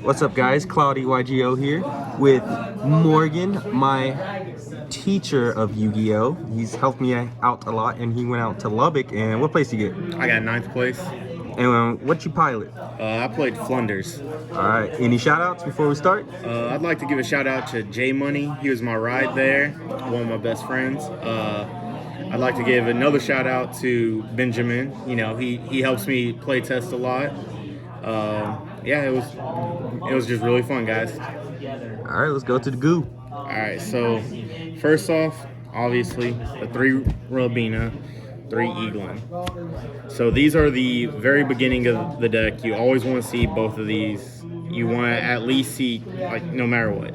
What's up, guys? Cloudy YGO here with Morgan, my teacher of Yu-Gi-Oh! He's helped me out a lot, and he went out to Lubbock. And what place did you get? I got 9th place. And what you pilot? I played Floowandereeze. All right. Any shout-outs before we start? I'd like to give a shout out to J Money. He was my ride there, one of my best friends. I'd like to give another shout out to Benjamin. You know, he helps me play test a lot. Yeah, it was just really fun, guys. All right, let's go to the goo. All right, so first off, obviously the 3 Robina, 3 Eaglin. So these are the very beginning of the deck. You always want to see both of these. You want to at least see, like, no matter what.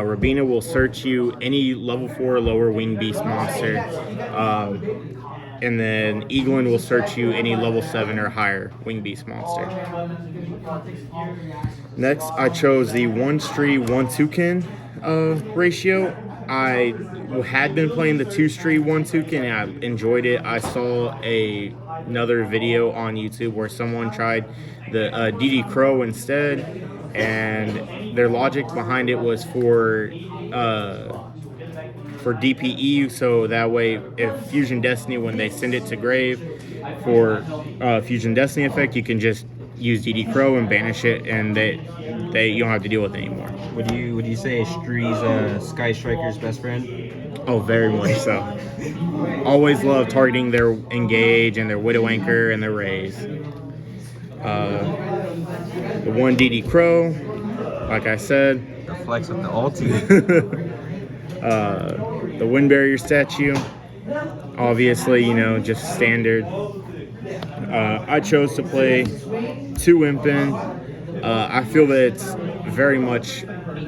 Robina will search you any level 4 or lower winged beast monster. And then Eaglin will search you any level 7 or higher winged beast monster. Next, I chose the 1 Stree 1 Toucan ratio. I had been playing the 2 Stree 1 Toucan and I enjoyed it. I saw another video on YouTube where someone tried the DD Crow instead, and their logic behind it was for DPE, so that way if Fusion Destiny, when they send it to grave for Fusion Destiny effect, you can just use DD Crow and banish it, and you don't have to deal with it anymore. Would you say Stree's Sky Striker's best friend? Oh, very much so. Always love targeting their Engage and their Widow Anchor and their Raise. The 1 DD Crow, like I said. The flex of the ulti. The Wind Barrier statue, obviously, you know, just standard. I chose to play 2 Impin. I feel that it's very much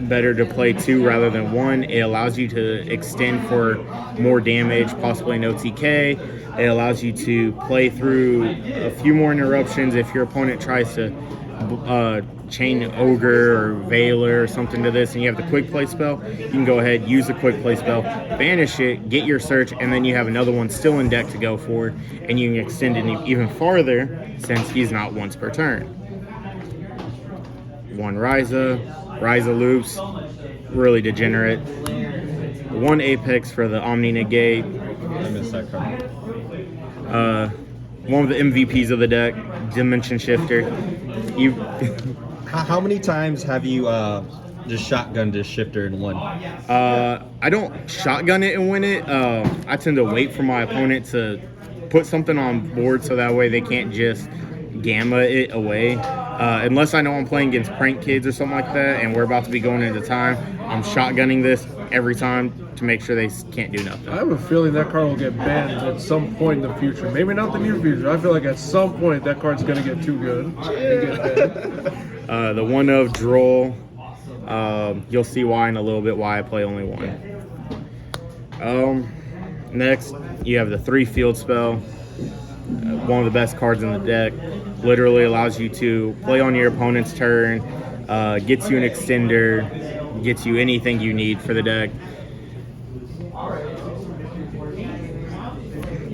better to play 2 rather than 1. It allows you to extend for more damage, possibly no TK. It allows you to play through a few more interruptions if your opponent tries to chain Ogre or Veiler or something to this, and you have the quick play spell. You can go ahead, use the quick play spell, banish it, get your search, and then you have another one still in deck to go for, and you can extend it even farther since he's not once per turn. 1 Ryza loops, really degenerate. 1 Apex for the Omni Negate. I missed that card. One of the MVPs of the deck, Dimension Shifter. How many times have you just shotgunned this shifter and won? I don't shotgun it and win it. I tend to wait for my opponent to put something on board so that way they can't just gamma it away. Unless I know I'm playing against prank kids or something like that and we're about to be going into time, I'm shotgunning this every time to make sure they can't do nothing. I have a feeling that card will get banned at some point in the future. Maybe not the near future. I feel like at some point that card's going to get too good and get banned. The 1 of Droll. You'll see why in a little bit why I play only 1. Next, you have the 3 Field Spell. One of the best cards in the deck. Literally allows you to play on your opponent's turn, gets you an extender, gets you anything you need for the deck.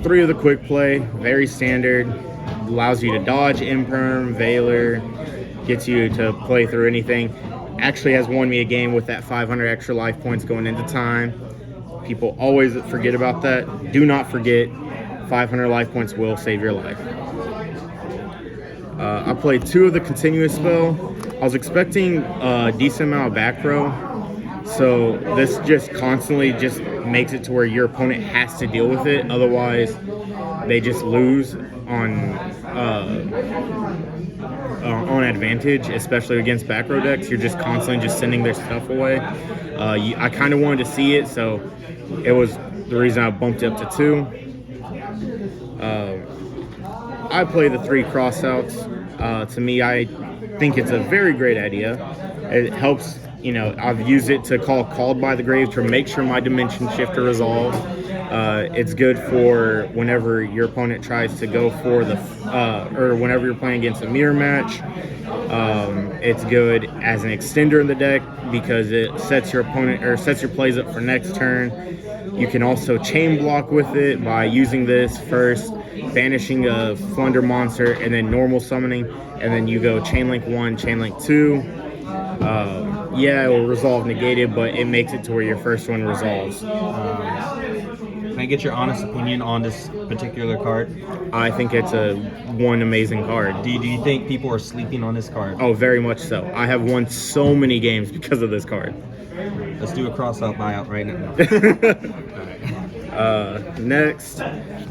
3 of the quick play, very standard. Allows you to dodge Imperm, Veiler, gets you to play through anything. Actually has won me a game with that 500 extra life points going into time. People always forget about that. Do not forget, 500 life points will save your life. I played 2 of the continuous spell. I was expecting a decent amount of back row, so this just constantly just makes it to where your opponent has to deal with it. Otherwise, they just lose on advantage, especially against back row decks. You're just constantly just sending their stuff away. I kind of wanted to see it, so it was the reason I bumped it up to 2. I play the 3 crossouts. To me, I think it's a very great idea. It helps, you know, I've used it to call Called by the Grave to make sure my Dimension Shifter resolves. It's good for whenever your opponent tries to go for the, or whenever you're playing against a mirror match. It's good as an extender in the deck because it sets your opponent, or sets your plays up for next turn. You can also chain block with it by using this first, banishing a Flunder monster, and then normal summoning, and then you go chain link 1, chain link 2. Yeah, it will resolve negated, but it makes it to where your first one resolves. Can I get your honest opinion on this particular card? I think it's one amazing card. Do you think people are sleeping on this card? Oh, very much so. I have won so many games because of this card. Let's do a cross-out buyout right now. Next,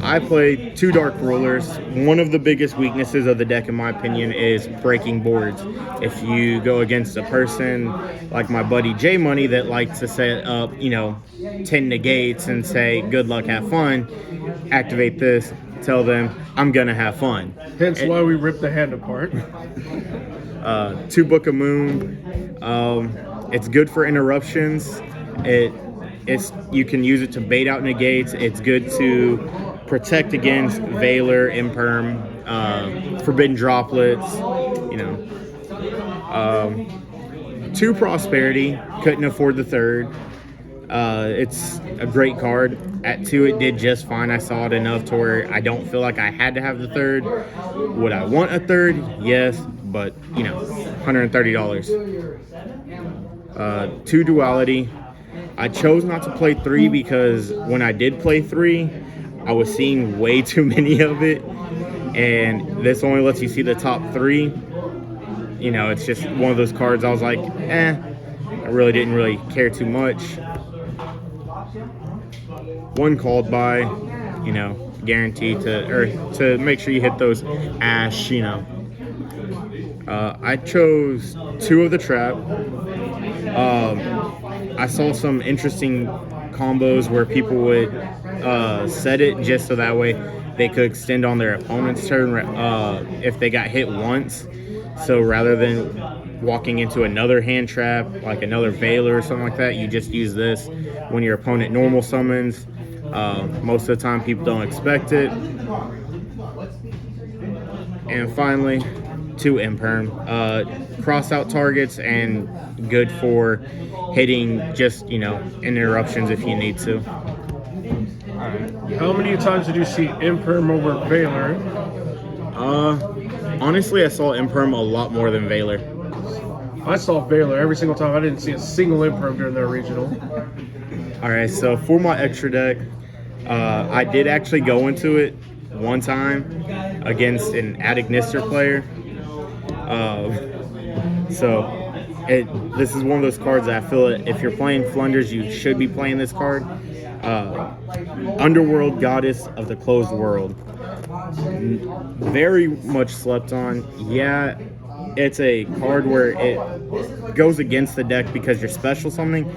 I played 2 Dark Rulers. One of the biggest weaknesses of the deck, in my opinion, is breaking boards. If you go against a person like my buddy J Money that likes to set up, 10 negates and say, good luck, have fun, activate this, tell them, I'm gonna have fun. Hence why we ripped the hand apart. 2 Book of Moon. It's good for interruptions. You can use it to bait out negates. It's good to protect against Veiler, Imperm, Forbidden Droplets, 2 Prosperity, couldn't afford the 3rd. It's a great card. At 2, it did just fine. I saw it enough to where I don't feel like I had to have the 3rd. Would I want a 3rd? Yes, but, $130. 2 Duality. I chose not to play 3 because when I did play 3, I was seeing way too many of it, and this only lets you see the top 3. It's just one of those cards I was like, I really didn't care too much. 1 Called By, guaranteed to make sure you hit those ash, I chose 2 of the Trap. I saw some interesting combos where people would set it just so that way they could extend on their opponent's turn if they got hit once. So rather than walking into another hand trap, like another Veiler or something like that, you just use this when your opponent normal summons. Most of the time people don't expect it. And finally, 2 Imperm. Cross out targets and good for hitting just, interruptions if you need to. How many times did you see Imperm over Veiler? Honestly, I saw Imperm a lot more than Veiler. I saw Veiler every single time. I didn't see a single Imperm during their regional. Alright, so for my extra deck, I did actually go into it one time against an Adagnister player. This is one of those cards that I feel that if you're playing Flunders, you should be playing this card. Underworld Goddess of the Closed World. Very much slept on. Yeah, it's a card where it goes against the deck because you're special something,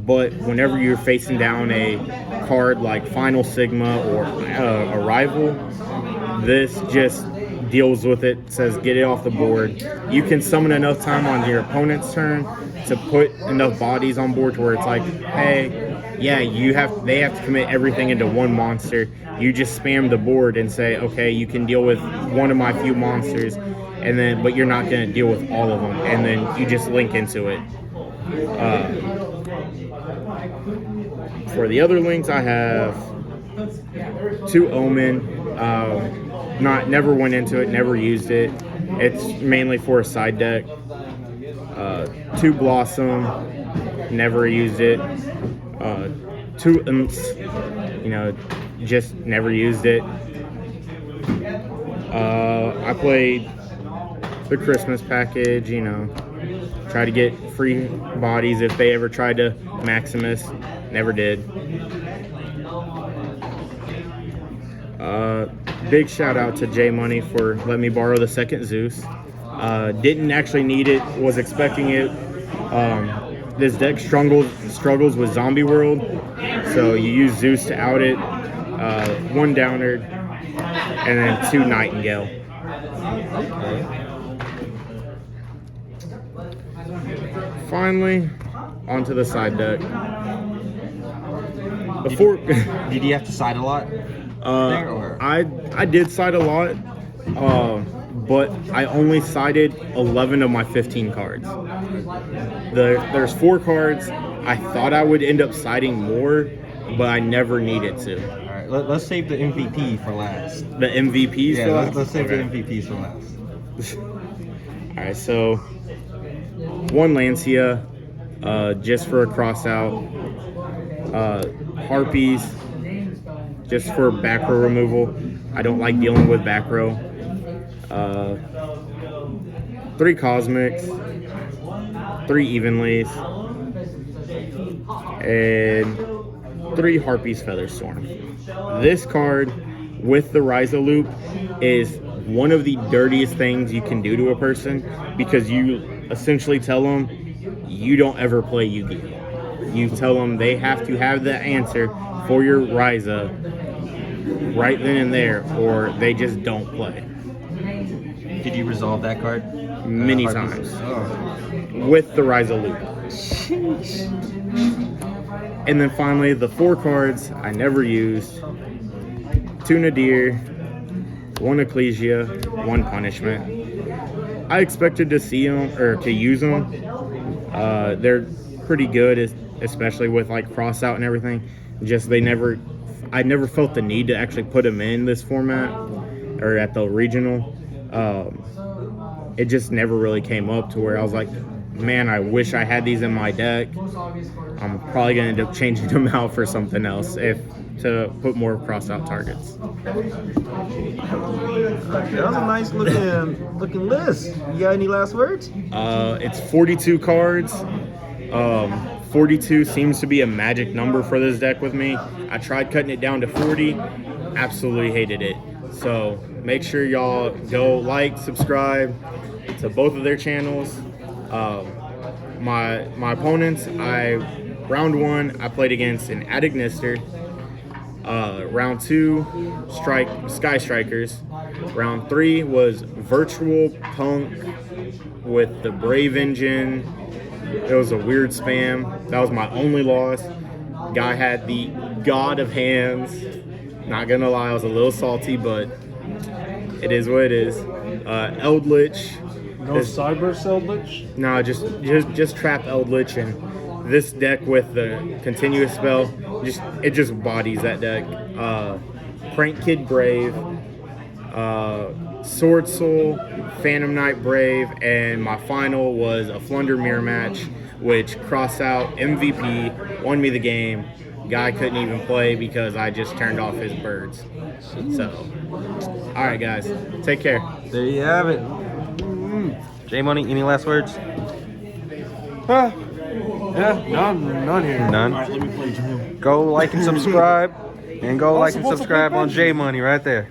but whenever you're facing down a card like Final Sigma or Arrival, this just deals with it, says get it off the board. You can summon enough time on your opponent's turn to put enough bodies on board to where it's like, hey, yeah, they have to commit everything into one monster. You just spam the board and say, okay, you can deal with one of my few monsters, but you're not going to deal with all of them, and then you just link into it. For the other links, I have 2 Omen. Never went into it, never used it. It's mainly for a side deck. 2 Blossom, never used it. 2 Imps, just never used it. I played the Christmas package, try to get free bodies if they ever tried to Maximus, never did. Big shout out to J Money for letting me borrow the 2nd Zeus. Didn't actually need it, was expecting it. This deck struggles with Zombie World, so you use Zeus to out it. 1 Downer, and then 2 Nightingale. Finally, onto the side deck. Did you have to side a lot? I did side a lot, but I only sided 11 of my 15 cards. There's 4 cards. I thought I would end up siding more, but I never needed to. All right, let's save the MVP for last. The MVPs? Yeah, let's save the MVPs for last. All right, so 1 Lancia, just for a cross out. Harpies, just for back row removal. I don't like dealing with back row. 3 Cosmics, 3 Evenleys, and 3 Harpies Feather Storm. This card with the Ryza loop is one of the dirtiest things you can do to a person, because you essentially tell them you don't ever play Yu-Gi-Oh! You tell them they have to have the answer for your Ryza right then and there, or they just don't play. Did you resolve that card? Many Harpies? times. Oh. With the Ryza loop. And then finally, the 4 cards I never used. 2 Nadir, 1 Ecclesia, 1 Punishment. I expected to see them, or to use them. They're pretty good, especially with like cross out and everything. Just I never felt the need to actually put them in this format or at the regional. It just never really came up to where I was like, man, I wish I had these in my deck. I'm probably gonna end up changing them out for something else to put more cross out targets. That was a nice looking list. You got any last words? It's 42 cards. 42 seems to be a magic number for this deck with me. I tried cutting it down to 40, absolutely hated it. So make sure y'all go like, subscribe to both of their channels. My opponents, round 1 I played against an Adignister. Round 2, Sky Strikers. Round 3 was Virtual Punk with the Brave Engine. It was a weird spam. That was my only loss. Guy had the God of Hands. Not gonna lie, I was a little salty, but it is what it is. Eldritch. No Cyber Eldritch? No, just trap Eldritch, and this deck with the continuous spell, it just bodies that deck. Prank Kid Brave, Sword Soul, Phantom Knight Brave, and my final was a Flunder Mirror match, which cross out MVP, won me the game. Guy couldn't even play because I just turned off his birds. So, all right, guys, take care. There you have it. J Money, any last words? Yeah, none here. None. All right, let me play Jim. Go like and subscribe, and go like and subscribe on J Money right there.